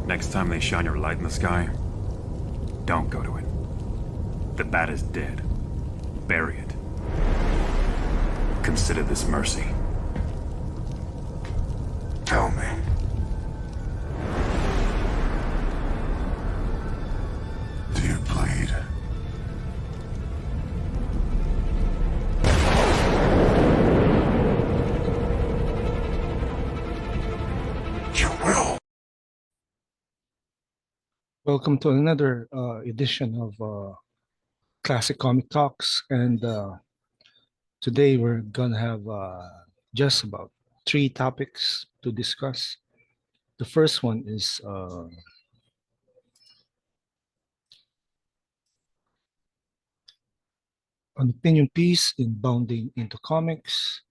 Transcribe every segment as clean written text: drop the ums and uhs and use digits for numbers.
Next time they shine your light in the sky, don't go to it. The bat is dead. Bury it. Consider this mercy. Tell me. Do you bleed? You will. Welcome to another edition of Classic Comic Talks, and today we're gonna have just about 3 topics to discuss. The first one is an opinion piece in Bounding into Comics.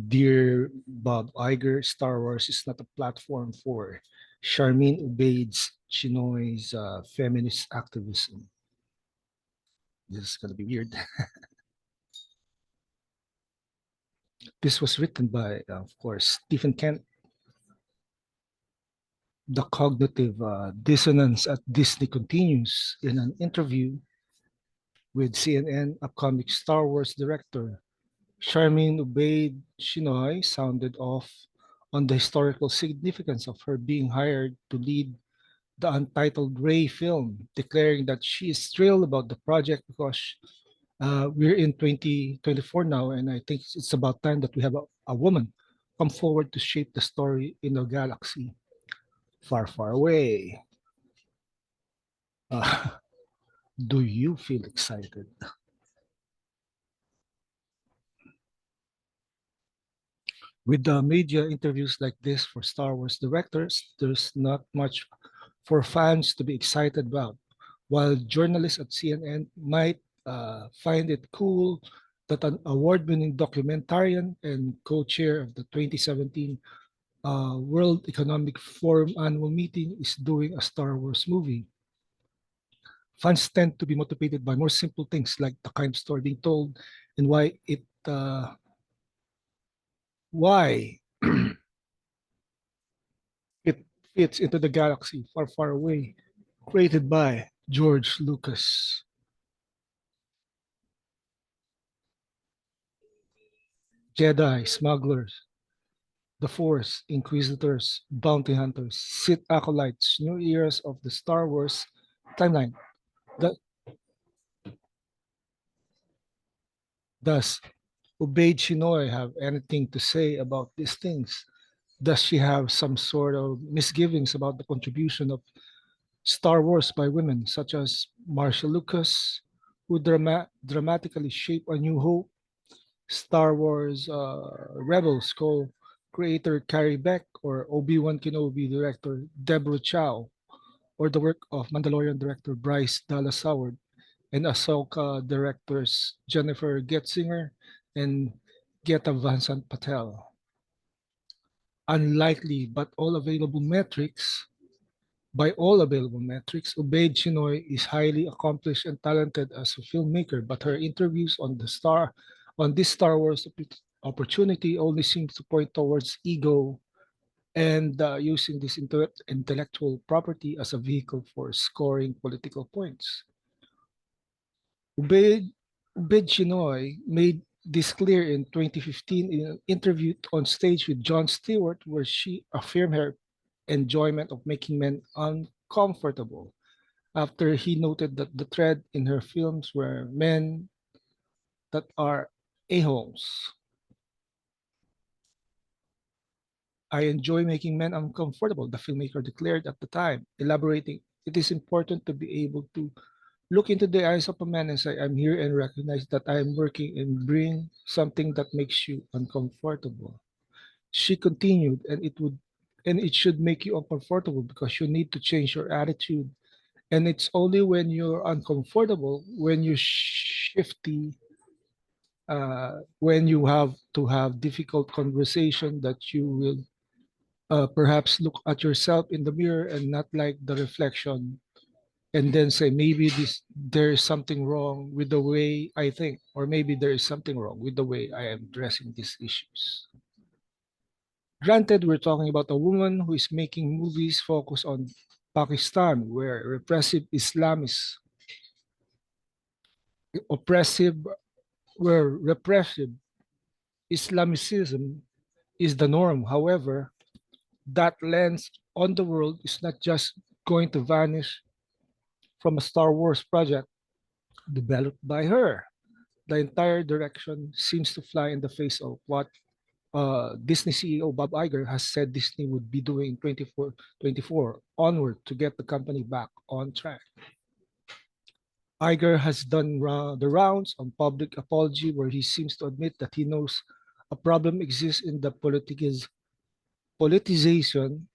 Dear Bob Iger, Star Wars is not a platform for Sharmeen Obaid-Chinoy's feminist activism. This is gonna be weird. This was written by, of course, Stephen Kent. The cognitive dissonance at Disney continues in an interview with CNN upcoming Star Wars director Sharmeen Obaid-Chinoy sounded off on the historical significance of her being hired to lead the untitled Ray film, declaring that she is thrilled about the project because we're in 2024 now, and I think it's about time that we have a woman come forward to shape the story in a galaxy far, far away. Do you feel excited? With the media interviews like this for Star Wars directors, there's not much for fans to be excited about. While journalists at CNN might find it cool that an award-winning documentarian and co-chair of the 2017 World Economic Forum annual meeting is doing a Star Wars movie. Fans tend to be motivated by more simple things like the kind of story being told and why it fits into the galaxy far, far away, created by George Lucas. Jedi, smugglers, the Force, Inquisitors, bounty hunters, Sith acolytes, new eras of the Star Wars timeline. Does Obaid-Chinoy have anything to say about these things? Does she have some sort of misgivings about the contribution of Star Wars by women, such as Marcia Lucas, who dramatically shaped A New Hope, Star Wars Rebels co-creator Carrie Beck, or Obi-Wan Kenobi director Deborah Chow, or the work of Mandalorian director Bryce Dallas Howard, and Ahsoka directors Jennifer Getzinger and Geta Vincent Patel. Unlikely, but by all available metrics, Obaid-Chinoy is highly accomplished and talented as a filmmaker, but her interviews on this Star Wars opportunity only seems to point towards ego and using this intellectual property as a vehicle for scoring political points. Obaid-Chinoy made this clear in 2015 in an interview on stage with Jon Stewart, where she affirmed her enjoyment of making men uncomfortable after he noted that the thread in her films were men that are a-holes. I enjoy making men uncomfortable, the filmmaker declared at the time, elaborating, it is important to be able to look into the eyes of a man and say, I'm here, and recognize that I am working and bring something that makes you uncomfortable. She continued, and it should make you uncomfortable because you need to change your attitude. And it's only when you're uncomfortable, when you're shifty, when you have to have difficult conversation, that you will perhaps look at yourself in the mirror and not like the reflection, and then say, maybe there is something wrong with the way I think, or maybe there is something wrong with the way I am addressing these issues. Granted, we're talking about a woman who is making movies focused on Pakistan, where oppressive, where repressive Islamicism is the norm. However, that lens on the world is not just going to vanish from a Star Wars project developed by her. The entire direction seems to fly in the face of what Disney CEO Bob Iger has said Disney would be doing 24 onward to get the company back on track. Iger has done the rounds on public apology where he seems to admit that he knows a problem exists in the politicization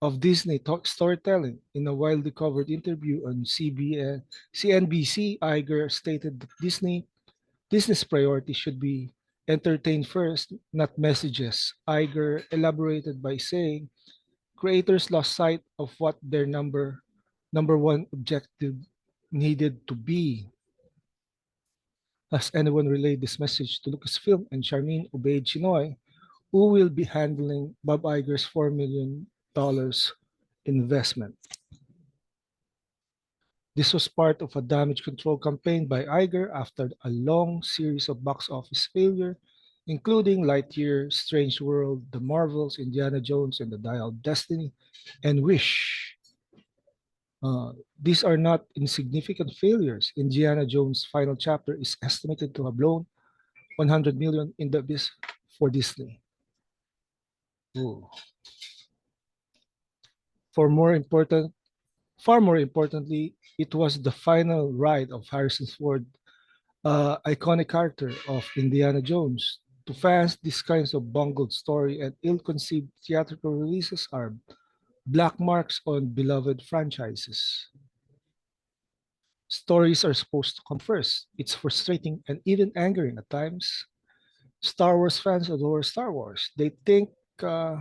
of Disney storytelling. In a widely covered interview on CNBC, Iger stated that Disney's priority should be entertain first, not messages. Iger elaborated by saying creators lost sight of what their number one objective needed to be. Has anyone relayed this message to Lucasfilm and Sharmeen Obaid-Chinoy, who will be handling Bob Iger's $4 million investment? This was part of a damage control campaign by Iger after a long series of box office failure, including Lightyear, Strange World, The Marvels, Indiana Jones and the Dial of Destiny, and Wish. These are not insignificant failures. Indiana Jones' final chapter is estimated to have blown 100 million in the abyss for Disney. Ooh. For more important, Far more importantly, it was the final ride of Harrison Ford, iconic character of Indiana Jones. To fans, these kinds of bungled story and ill-conceived theatrical releases are black marks on beloved franchises. Stories are supposed to come first. It's frustrating and even angering at times. Star Wars fans adore Star Wars. Uh,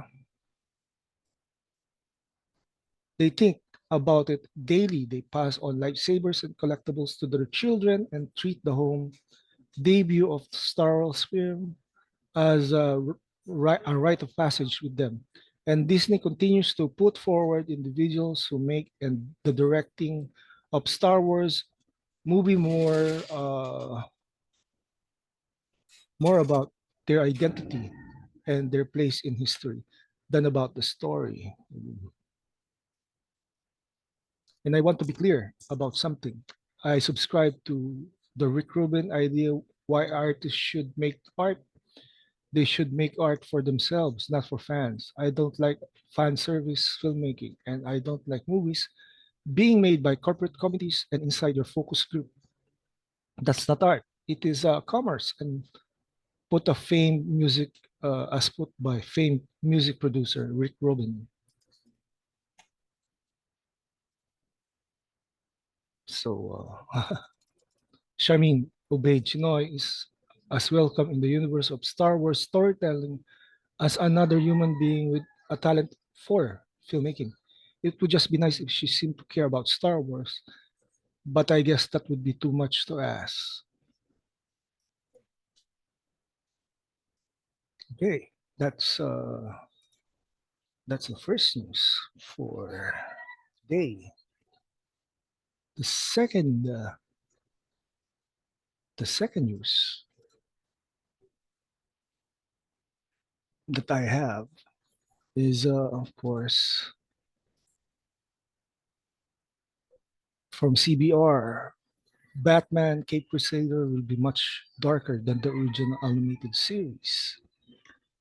they think about it daily. They pass on lightsabers and collectibles to their children and treat the home debut of the Star Wars film as a rite of passage with them. And Disney continues to put forward individuals who make and the directing of Star Wars movie more about their identity and their place in history than about the story. And I want to be clear about something. I subscribe to the Rick Rubin idea why artists should make art. They should make art for themselves, not for fans. I don't like fan service filmmaking, and I don't like movies being made by corporate committees and inside your focus group. That's not art. It is commerce, and put by famed music producer Rick Rubin. So, Sharmeen Obaid-Chinoy is as welcome in the universe of Star Wars storytelling as another human being with a talent for filmmaking. It would just be nice if she seemed to care about Star Wars, but I guess that would be too much to ask. Okay, that's the first news for today. The second uh, the second news that I have is, of course, from CBR. Batman Cape Crusader will be much darker than the original animated series.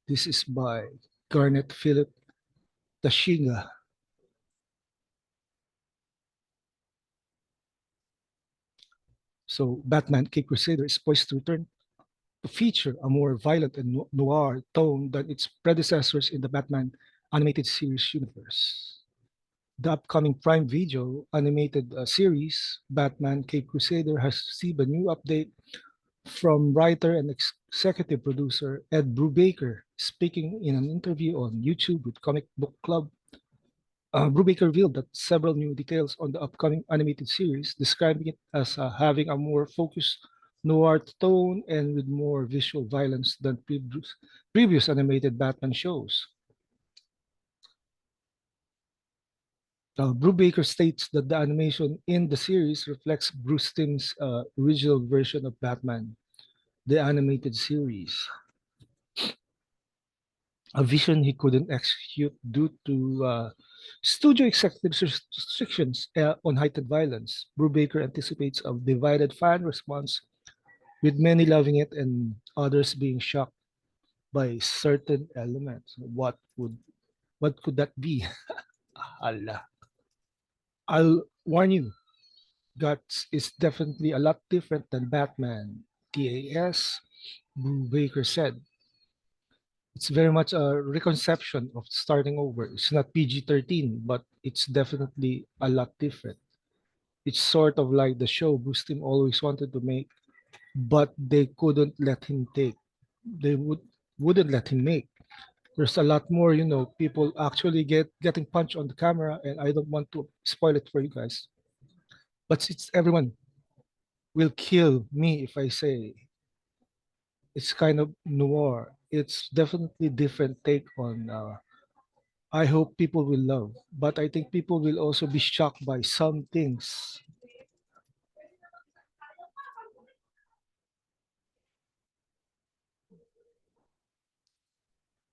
This is by Garnet Philip Tashinga. So, Batman Cape Crusader is poised to return to feature a more violent and noir tone than its predecessors in the Batman animated series universe. The upcoming Prime Video animated series, Batman Cape Crusader, has received a new update from writer and executive producer Ed Brubaker. Speaking in an interview on YouTube with Comic Book Club, Brubaker revealed that several new details on the upcoming animated series, describing it as having a more focused noir tone, and with more visual violence than previous animated Batman shows. Brubaker states that the animation in the series reflects Bruce Timm's original version of Batman, the animated series, a vision he couldn't execute due to studio executive restrictions on heightened violence. Brubaker anticipates a divided fan response, with many loving it and others being shocked by certain elements. What could that be? Allah. I'll warn you, Guts is definitely a lot different than Batman. TAS, Brubaker said. It's very much a reconception of starting over. It's not PG-13, but it's definitely a lot different. It's sort of like the show Bruce Timm always wanted to make, but they couldn't let him take. They wouldn't let him make. There's a lot more, people actually getting punched on the camera, and I don't want to spoil it for you guys. But it's everyone will kill me if I say it's kind of noir. It's definitely different take on. I hope people will love, but I think people will also be shocked by some things.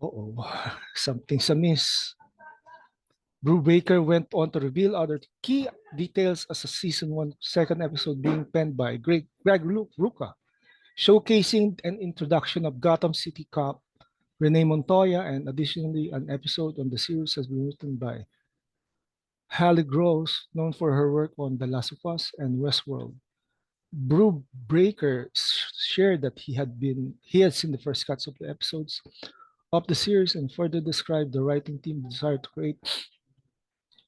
Oh, something's amiss. Brubaker went on to reveal other key details as a season one second episode being penned by Greg Rucka, showcasing an introduction of Gotham City cop Renee Montoya, and additionally, an episode on the series has been written by Halle Gross, known for her work on The Last of Us and Westworld. Brubaker shared that he had seen the first cuts of the episodes of the series and further described the writing team desire to create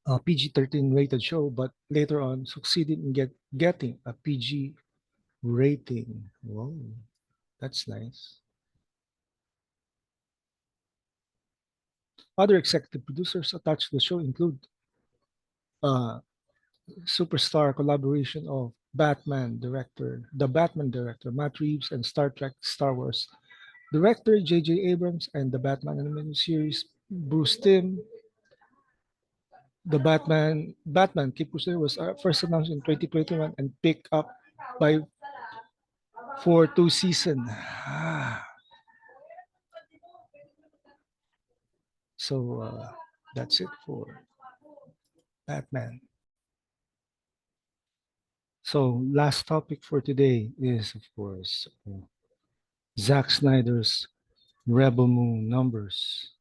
a PG-13 rated show, but later on succeeded in getting a PG rating. Wow, that's nice. Other executive producers attached to the show include uh, superstar collaboration of the Batman director Matt Reeves, and Star Trek Star Wars director J.J. Abrams, and the Batman animated series Bruce Timm. The Batman Keep Crusader was first announced in 2021 and picked up by for 2 seasons. So that's it for Batman. So last topic for today is, of course, Zack Snyder's Rebel Moon numbers.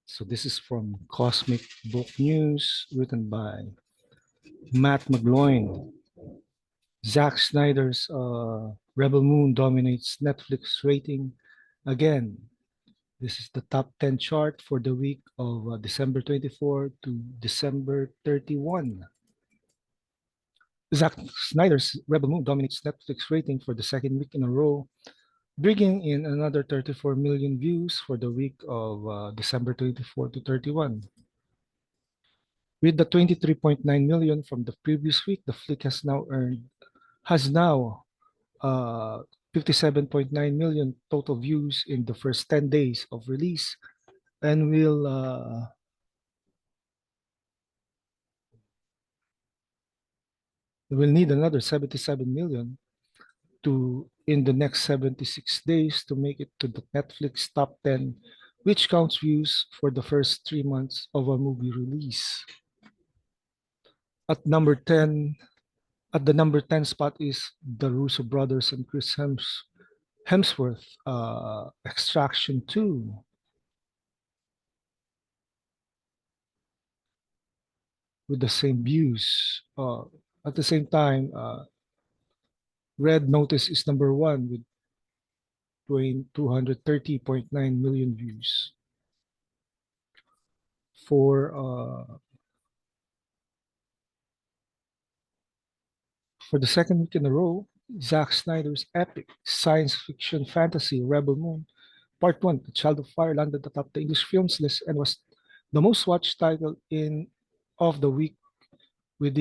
So this is from Cosmic Book News, written by Matt McGloin. Zack Snyder's Rebel Moon dominates Netflix rating again. This is the top 10 chart for the week of December 24 to December 31. Zack Snyder's Rebel Moon dominates Netflix rating for the second week in a row, bringing in another 34 million views for the week of December 24 to 31. With the 23.9 million from the previous week, the flick has now 57.9 million total views in the first 10 days of release, and will need another 77 million in the next 76 days to make it to the Netflix top 10, which counts views for the first 3 months of a movie release. At the number 10 spot is the Russo brothers and Chris Hemsworth, Extraction 2. With the same views. At the same time, Red Notice is number 1 with 230.9 million views. For the second week in a row, Zack Snyder's epic science fiction fantasy Rebel Moon Part 1, The Child of Fire, landed atop the English films list and was the most watched title of the week with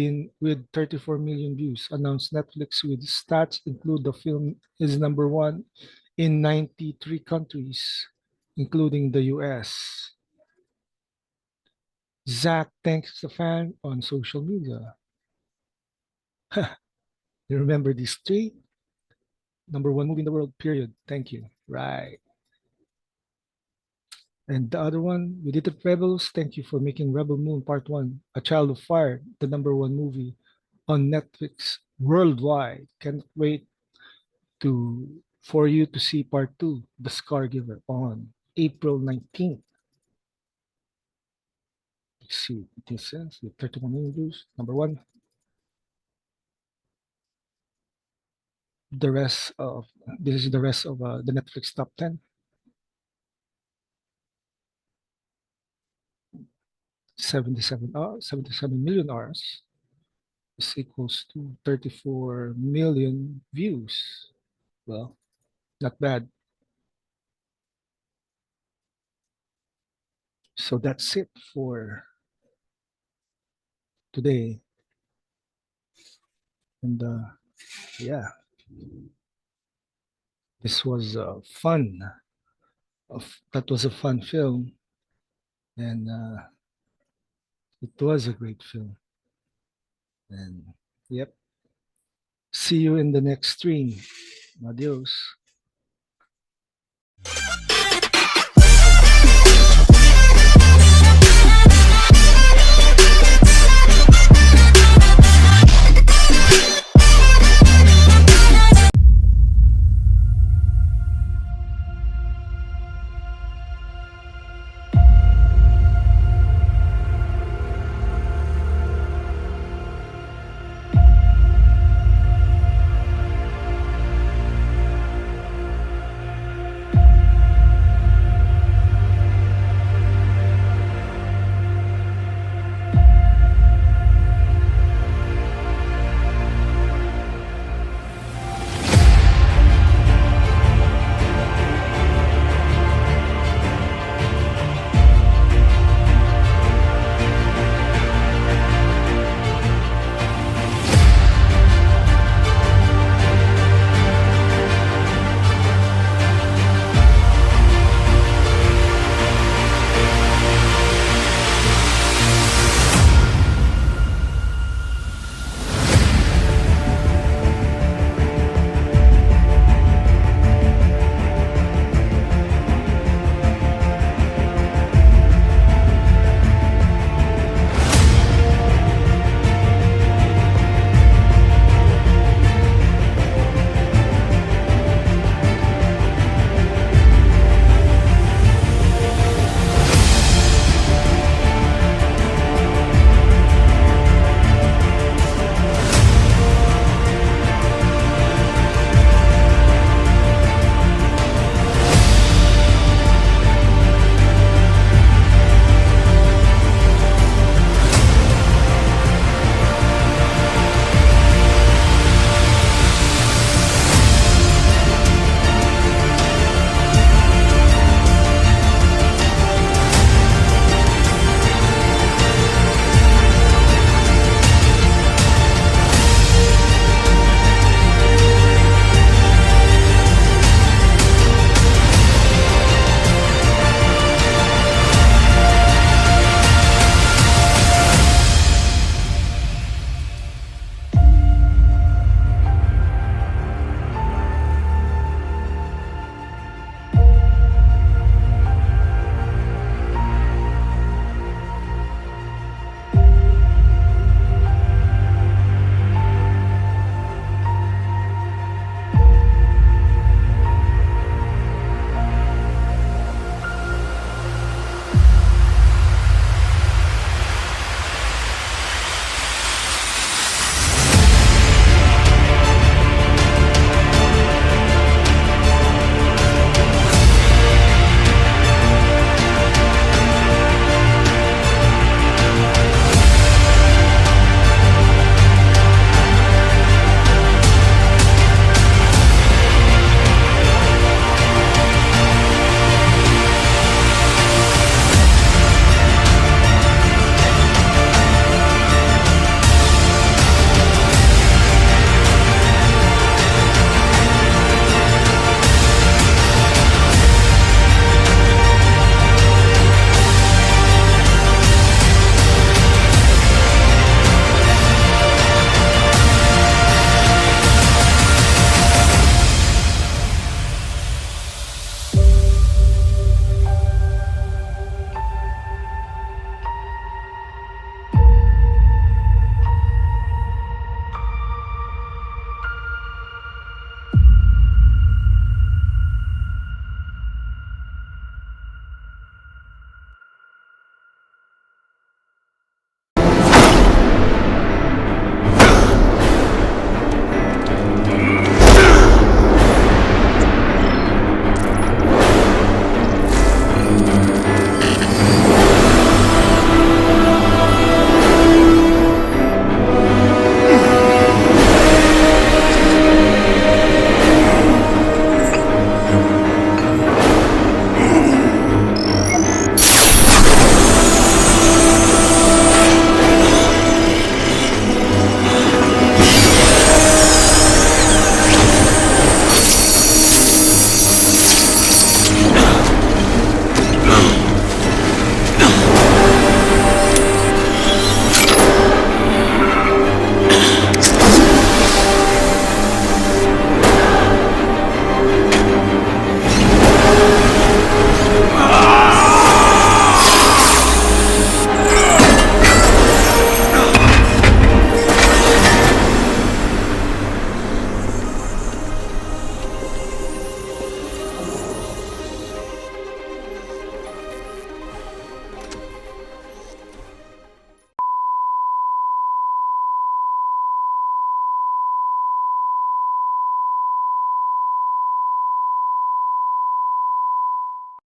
34 million views. Announced Netflix with stats include the film is number one in 93 countries, including the US. Zack thanks the fan on social media. You remember these three? Number one movie in the world, period. Thank you. Right. And the other one, we did it, Rebels. Thank you for making Rebel Moon Part 1, A Child of Fire, the number one movie on Netflix worldwide. Can't wait for you to see Part 2, The Scar Giver, on April 19th. Let's see what this says. The 31 million views. Number one. The rest of this is the rest of the Netflix top 10. 77 million hours is equals to 34 million views. Well, not bad. So that's it for today. And yeah, this was fun. That was a fun film. And it was a great film. And yep. See you in the next stream. Adios.